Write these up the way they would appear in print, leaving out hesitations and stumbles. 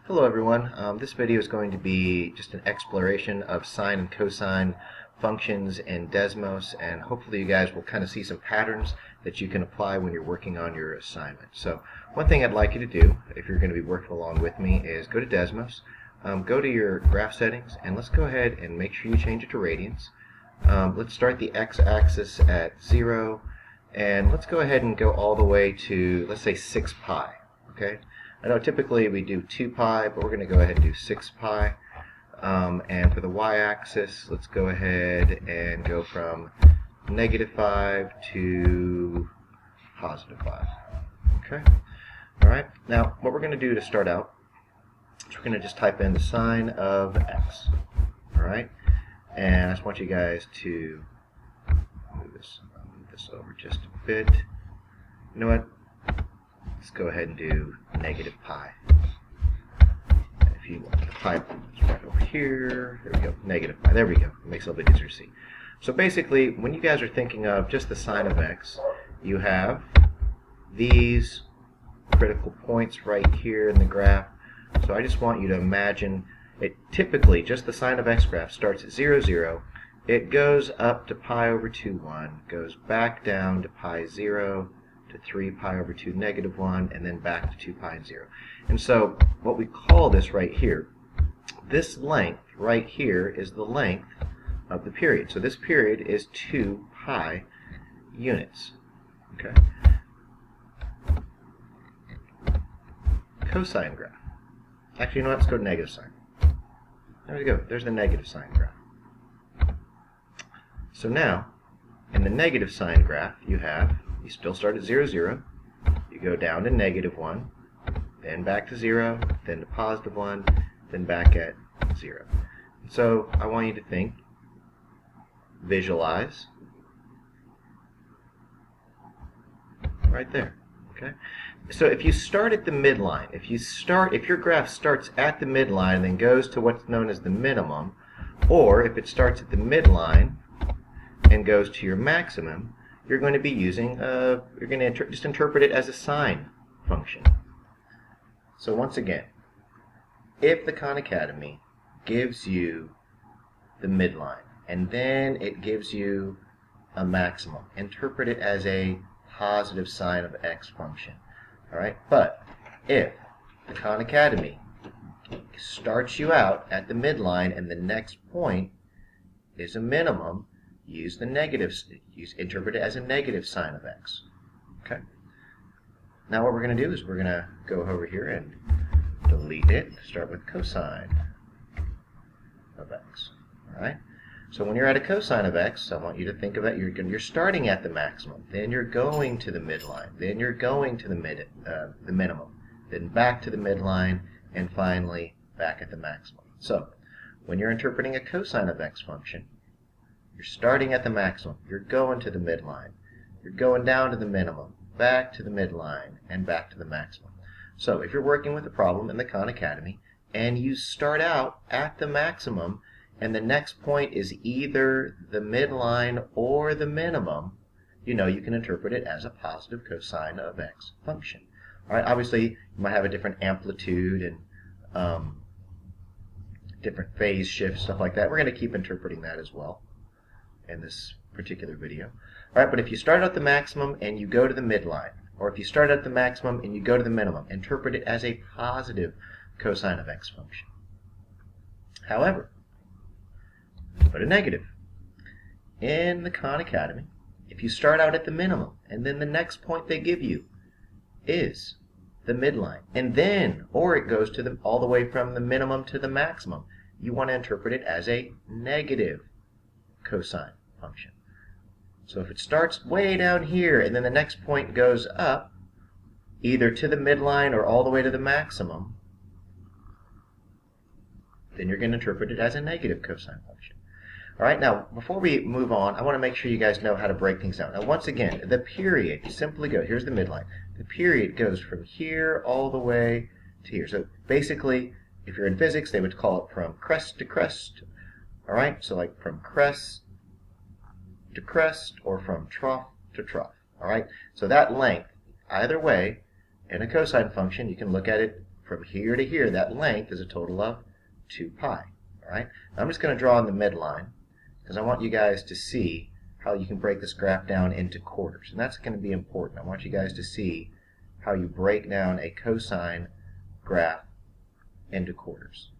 Hello everyone. This video is going to be just an exploration of sine and cosine functions in Desmos, and hopefully you guys will kind of see some patterns that you can apply when you're working on your assignment. So one thing I'd like you to do, if you're going to be working along with me, is go to Desmos, go to your graph settings, and let's go ahead and make sure you change it to radians. Let's start the x-axis at 0, and let's go ahead and go all the way to, let's say, 6 pi. Okay? I know typically we do 2 pi, but we're going to go ahead and do 6 pi. And for the y-axis, let's go ahead and go from -5 to +5. Okay? Alright, now what we're going to do to start out is we're going to just type in the sine of x. Alright? And I just want you guys to move this over just a bit. You know what? Let's go ahead and do -pi. And if you want the pi, it's right over here. There we go, -pi. There we go. It makes it a little bit easier to see. So basically, when you guys are thinking of just the sine of x, you have these critical points right here in the graph. So I just want you to imagine it. Typically, just the sine of x graph starts at 0, 0. It goes up to pi over 2, 1, goes back down to pi 0, to 3 pi over 2 -1, and then back to 2 pi and 0. And so what we call this right here, this length right here is the length of the period. So this period is 2 pi units. Okay. Cosine graph. Actually, you know what? Let's go to negative sine. There we go. There's the negative sine graph. So now, in the negative sine graph, you still start at 0, 0. You go down to -1, then back to 0, then to +1, then back at 0. So I want you to think, visualize, right there. Okay. So if you start at the midline, if your graph starts at the midline and then goes to what's known as the minimum, or if it starts at the midline and goes to your maximum, you're going to be using, you're going to just interpret it as a sine function. So once again, if the Khan Academy gives you the midline and then it gives you a maximum, interpret it as a positive sine of x function. Alright, but if the Khan Academy starts you out at the midline and the next point is a minimum, interpret it as a negative sine of x. Okay. Now what we're going to do is we're going to go over here and delete it. Start with cosine of x. All right. So when you're at a cosine of x, I want you to think of it. You're starting at the maximum, then you're going to the midline, then you're going to the minimum, then back to the midline, and finally back at the maximum. So when you're interpreting a cosine of x function, you're starting at the maximum, you're going to the midline, you're going down to the minimum, back to the midline, and back to the maximum. So if you're working with a problem in the Khan Academy, and you start out at the maximum, and the next point is either the midline or the minimum, you know you can interpret it as a positive cosine of x function. All right, obviously, you might have a different amplitude and different phase shifts, stuff like that. We're going to keep interpreting that as well in this particular video. Alright, but if you start at the maximum and you go to the midline, or if you start at the maximum and you go to the minimum, interpret it as a positive cosine of x function. However, put a negative. In the Khan Academy, if you start out at the minimum and then the next point they give you is the midline, and then, or it goes to all the way from the minimum to the maximum, you want to interpret it as a negative cosine function. So if it starts way down here and then the next point goes up, either to the midline or all the way to the maximum, then you're going to interpret it as a negative cosine function. Alright, now before we move on, I want to make sure you guys know how to break things down. Now once again, the period simply goes, here's the midline, the period goes from here all the way to here. So basically, if you're in physics, they would call it from crest to crest. Alright, so like from crest to crest or from trough to trough. Alright, so that length, either way, in a cosine function, you can look at it from here to here, that length is a total of 2 pi. All right? Now I'm just going to draw on the midline because I want you guys to see how you can break this graph down into quarters. And that's going to be important. I want you guys to see how you break down a cosine graph into quarters.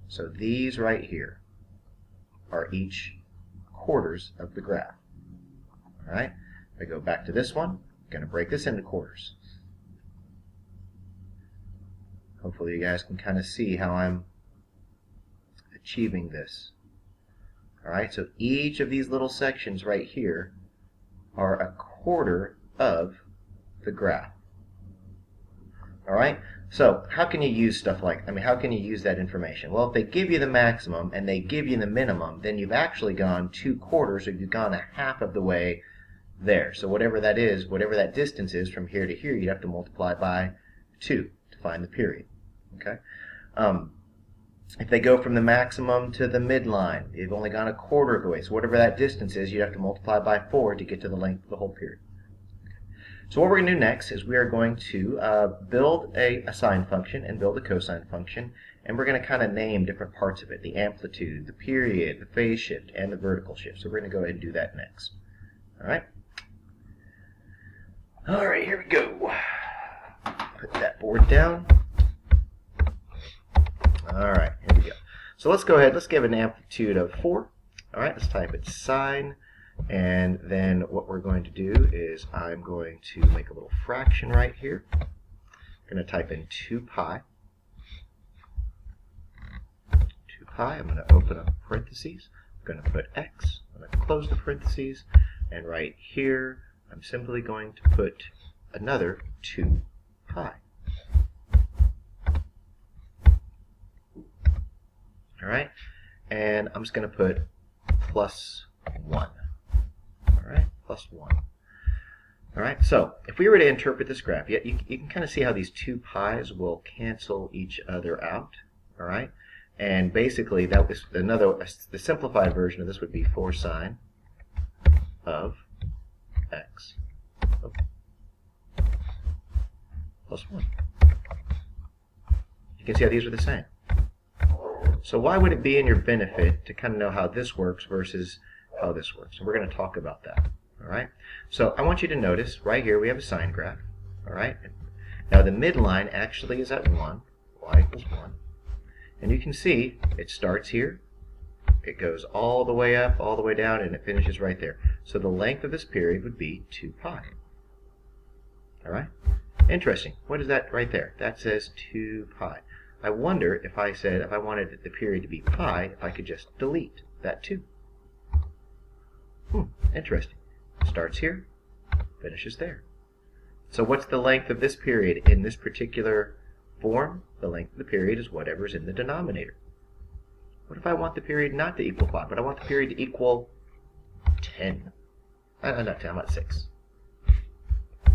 So these right here are each quarters of the graph. All right? If I go back to this one, I'm going to break this into quarters. Hopefully you guys can kind of see how I'm achieving this. All right, so each of these little sections right here are a quarter of the graph. All right, so how can you use stuff like, how can you use that information? Well, if they give you the maximum and they give you the minimum, then you've actually gone 2 quarters, or you've gone a half of the way there. So whatever that is, whatever that distance is from here to here, you'd have to multiply by 2 to find the period. Okay. If they go from the maximum to the midline, they've only gone a quarter of the way. So whatever that distance is, you'd have to multiply by 4 to get to the length of the whole period. So what we're going to do next is we are going to build a sine function and build a cosine function, and we're going to kind of name different parts of it: the amplitude, the period, the phase shift, and the vertical shift. So we're going to go ahead and do that next. All right? All right, here we go. Put that board down. All right, here we go. So let's go ahead, let's give an amplitude of 4. All right, let's type it sine, and then what we're going to do is I'm going to make a little fraction right here. I'm going to type in 2 pi. 2 pi, I'm going to open up parentheses. I'm going to put x, I'm going to close the parentheses, and right here I'm simply going to put another 2 pi. All right, and I'm just going to put plus 1. All right, plus 1. All right, so if we were to interpret this graph, you can kind of see how these 2 pi's will cancel each other out. All right, and basically that was the simplified version of this would be 4 sine of x plus 1. You can see how these are the same. So why would it be in your benefit to kind of know how this works versus how this works? And we're going to talk about that. All right. So I want you to notice right here we have a sine graph. All right. Now the midline actually is at 1. Y equals 1. And you can see it starts here. It goes all the way up, all the way down, and it finishes right there. So the length of this period would be 2 pi. All right. Interesting. What is that right there? That says 2 pi. I wonder if I said, if I wanted the period to be pi, if I could just delete that 2. Interesting. Starts here, finishes there. So what's the length of this period in this particular form? The length of the period is whatever's in the denominator. What if I want the period not to equal 5, but I want the period to equal 10? Not 10, I want 6. All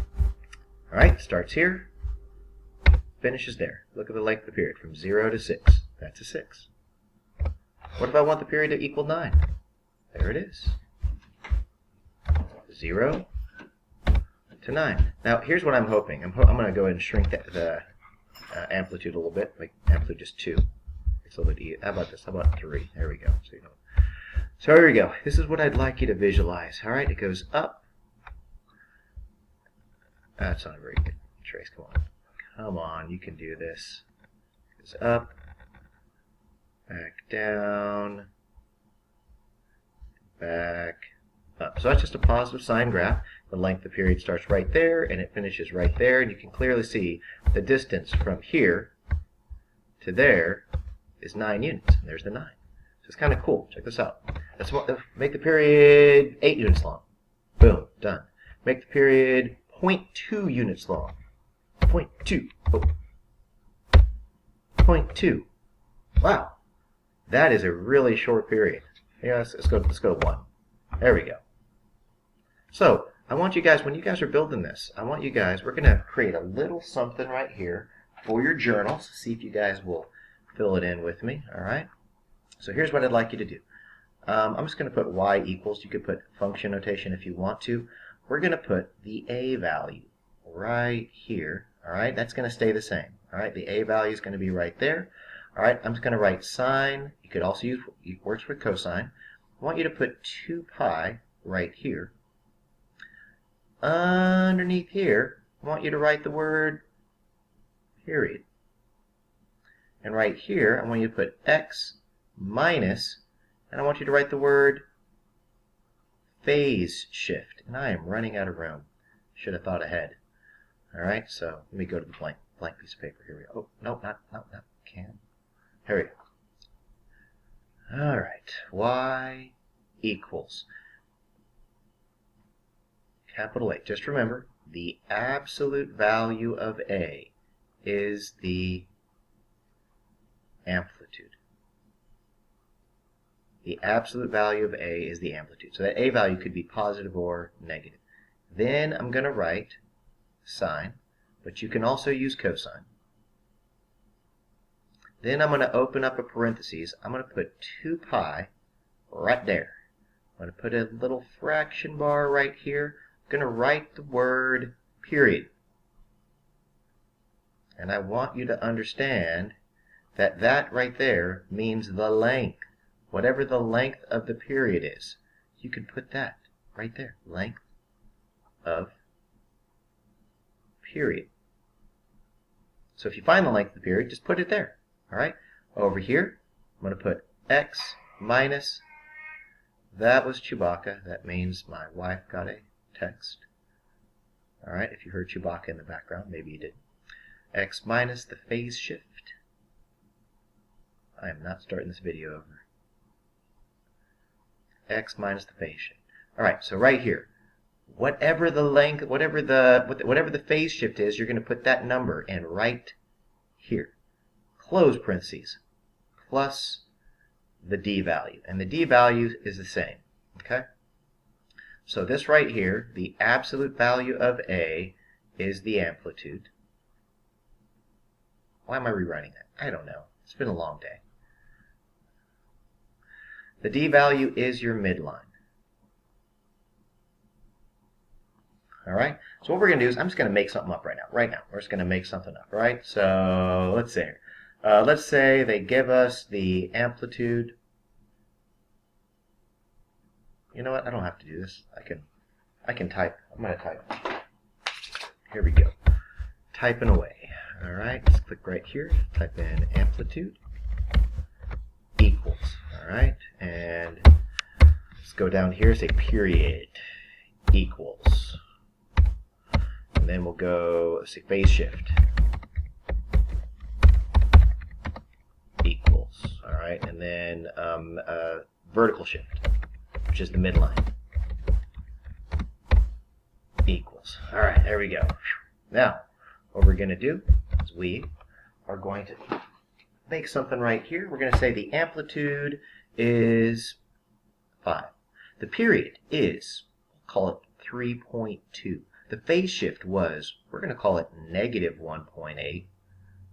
right, starts here, finishes there. Look at the length of the period from 0 to 6. That's a 6. What if I want the period to equal 9? There it is. 0 to 9. Now here's what I'm hoping. I'm going to go ahead and shrink the amplitude a little bit. Make amplitude just 2. It's a little bit easier. How about this? How about 3? There we go. So here we go. This is what I'd like you to visualize. All right, it goes up. That's not a very good trace. Come on. Come on, you can do this. It's up, back down, back up. So that's just a positive sine graph. The length of the period starts right there, and it finishes right there. And you can clearly see the distance from here to there is 9 units. And there's the 9. So it's kind of cool. Check this out. Let's make the period 8 units long. Boom, done. Make the period 0.2 units long. 0.2. Oh. 0.2. Wow. That is a really short period. Yeah, let's go to 1. There we go. So, I want you guys, when you guys are building this, we're going to create a little something right here for your journals. See if you guys will fill it in with me. All right? So here's what I'd like you to do. I'm just going to put y equals. You could put function notation if you want to. We're going to put the a value right here. All right, that's going to stay the same. All right, the a value is going to be right there. All right, I'm just going to write sine. You could also use, it works with cosine. I want you to put 2 pi right here. Underneath here, I want you to write the word period. And right here, I want you to put x minus, and I want you to write the word phase shift. And I am running out of room. Should have thought ahead. All right, so let me go to the blank piece of paper. Here we go. Oh, no, not can. Here we go. All right, y equals capital A. Just remember, the absolute value of A is the amplitude. The absolute value of A is the amplitude. So that A value could be positive or negative. Then I'm going to write sine, but you can also use cosine. Then I'm going to open up a parentheses. I'm going to put 2 pi right there. I'm going to put a little fraction bar right here. I'm going to write the word period. And I want you to understand that that right there means the length. Whatever the length of the period is, you can put that right there. Length of period. So if you find the length of the period, just put it there. All right? Over here, I'm going to put x minus, that was Chewbacca. That means my wife got a text. All right? If you heard Chewbacca in the background, maybe you did. X minus the phase shift. I am not starting this video over. X minus the phase shift. All right, so right here, whatever the length, whatever the phase shift is, you're going to put that number in right here. Close parentheses, plus the d value. And the d value is the same. Okay? So this right here, the absolute value of A is the amplitude. Why am I rewriting that? I don't know. It's been a long day. The d value is your midline. All right? So what we're going to do is I'm just going to make something up right now. Right now. We're just going to make something up. All right? So let's see here. Let's say they give us the amplitude. You know what? I don't have to do this. I can type. I'm going to type. Here we go. Typing away. All right. Let's click right here. Type in amplitude equals. All right. And let's go down here. Say period equals. And then we'll go, let's see, phase shift equals. All right. And then vertical shift, which is the midline, equals. All right. There we go. Now, what we're going to do is we are going to make something right here. We're going to say the amplitude is 5. The period is, we'll call it 3.2. The phase shift was, we're going to call it negative 1.8.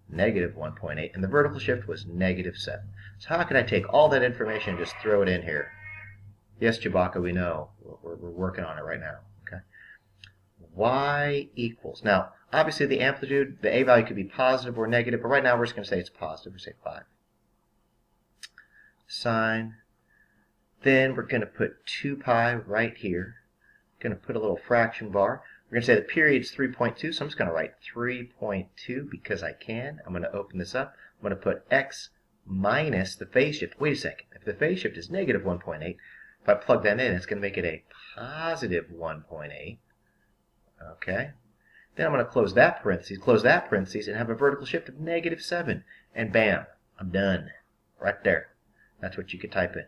Negative 1.8. And the vertical shift was negative 7. So how can I take all that information and just throw it in here? Yes, Chewbacca, we know. We're working on it right now. Okay. Y equals. Now, obviously the amplitude, the A value could be positive or negative, but right now we're just going to say it's positive. We're say 5. Sine. Then we're going to put 2 pi right here. Going to put a little fraction bar. We're going to say the period is 3.2, so I'm just going to write 3.2 because I can. I'm going to open this up. I'm going to put x minus the phase shift. Wait a second. If the phase shift is negative 1.8, if I plug that in, it's going to make it a positive 1.8. Okay. Then I'm going to close that parentheses, and have a vertical shift of negative 7. And bam, I'm done. Right there. That's what you could type in.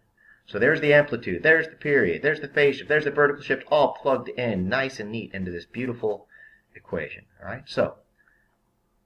So there's the amplitude, there's the period, there's the phase shift, there's the vertical shift, all plugged in nice and neat into this beautiful equation. All right. So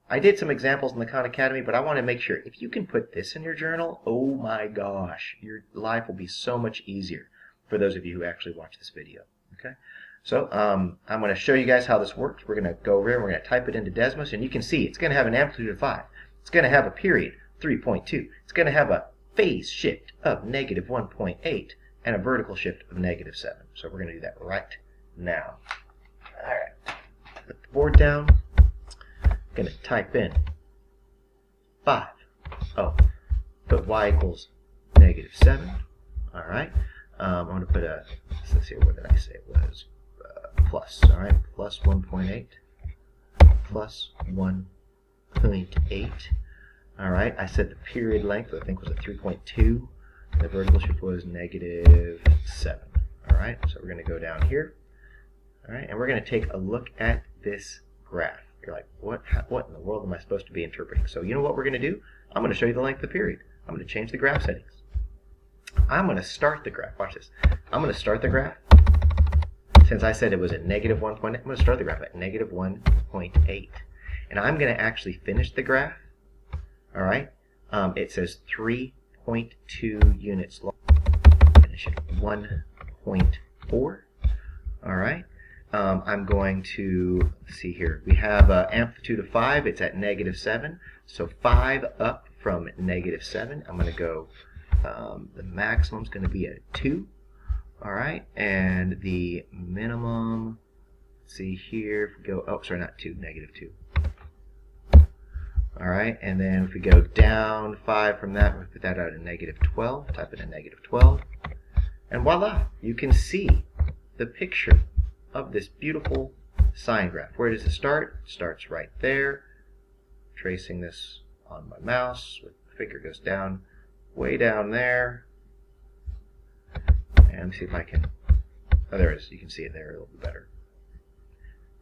I did some examples in the Khan Academy, but I want to make sure if you can put this in your journal, oh my gosh, your life will be so much easier for those of you who actually watch this video. Okay. So I'm going to show you guys how this works. We're going to go over here and we're going to type it into Desmos, and you can see it's going to have an amplitude of 5. It's going to have a period 3.2. It's going to have a phase shift of negative 1.8 and a vertical shift of negative 7. So we're going to do that right now. All right. Put the board down. going to type in 5. Oh, put y equals -7. All right. I'm going to put a, let's see, what did I say it was? Plus, all right, plus 1.8, plus 1.8. All right, I said the period length, I think, was at 3.2. The vertical shift was -7. All right, so we're going to go down here. All right, and we're going to take a look at this graph. You're like, what in the world am I supposed to be interpreting? So you know what we're going to do? I'm going to show you the length of the period. I'm going to change the graph settings. I'm going to start the graph. Watch this. I'm going to start the graph. Since I said it was at -1.8, I'm going to start the graph at -1.8. And I'm going to actually finish the graph. All right. It says 3.2 units long. Finish at 1.4. All right. I'm going to see here. We have amplitude of 5. It's at -7. So 5 up from -7. I'm going to go. The maximum is going to be at 2. All right, and the minimum. Let's see here. If we go, oh, sorry, not 2, -2. All right, and then if we go down 5 from that, we put that out at -12. Type in a -12, and voila! You can see the picture of this beautiful sine graph. Where does it start? It starts right there. Tracing this on my mouse, the finger goes down, way down there. And let me see if I can. Oh, there it is. You can see it there a little bit better.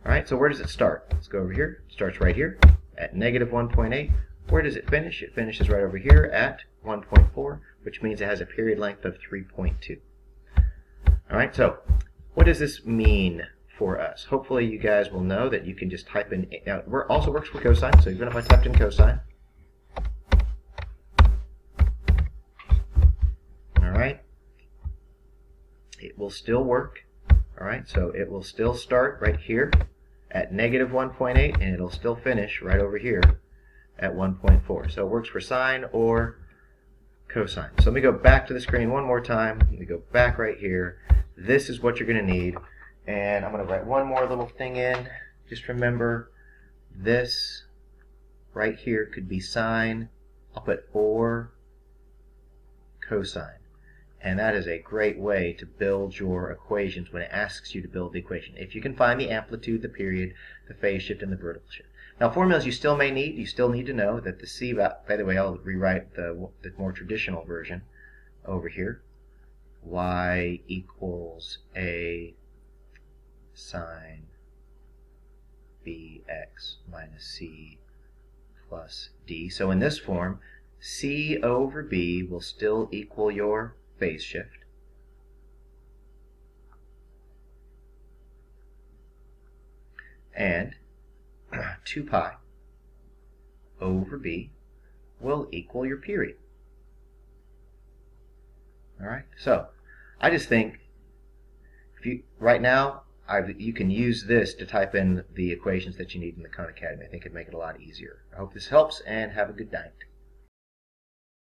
All right. So where does it start? Let's go over here. It starts right here at -1.8. Where does it finish? It finishes right over here at 1.4, which means it has a period length of 3.2. All right. So what does this mean for us? Hopefully you guys will know that you can just type in. Now, it also works for cosine. So even if I typed in cosine, all right, it will still work. All right, so it will still start right here at -1.8, and it'll still finish right over here at 1.4. So it works for sine or cosine. So let me go back to the screen one more time. Let me go back right here. This is what you're going to need. And I'm going to write one more little thing in. Just remember, this right here could be sine. I'll put or cosine. And that is a great way to build your equations when it asks you to build the equation. If you can find the amplitude, the period, the phase shift, and the vertical shift. Now, formulas you still may need. You still need to know that the C, by the way, I'll rewrite the more traditional version over here. Y equals A sine bx minus C plus D. So in this form, C over B will still equal your phase shift. And 2 pi over B will equal your period. All right. So I just think if you right now you can use this to type in the equations that you need in the Khan Academy. I think it'd make it a lot easier. I hope this helps, and have a good night.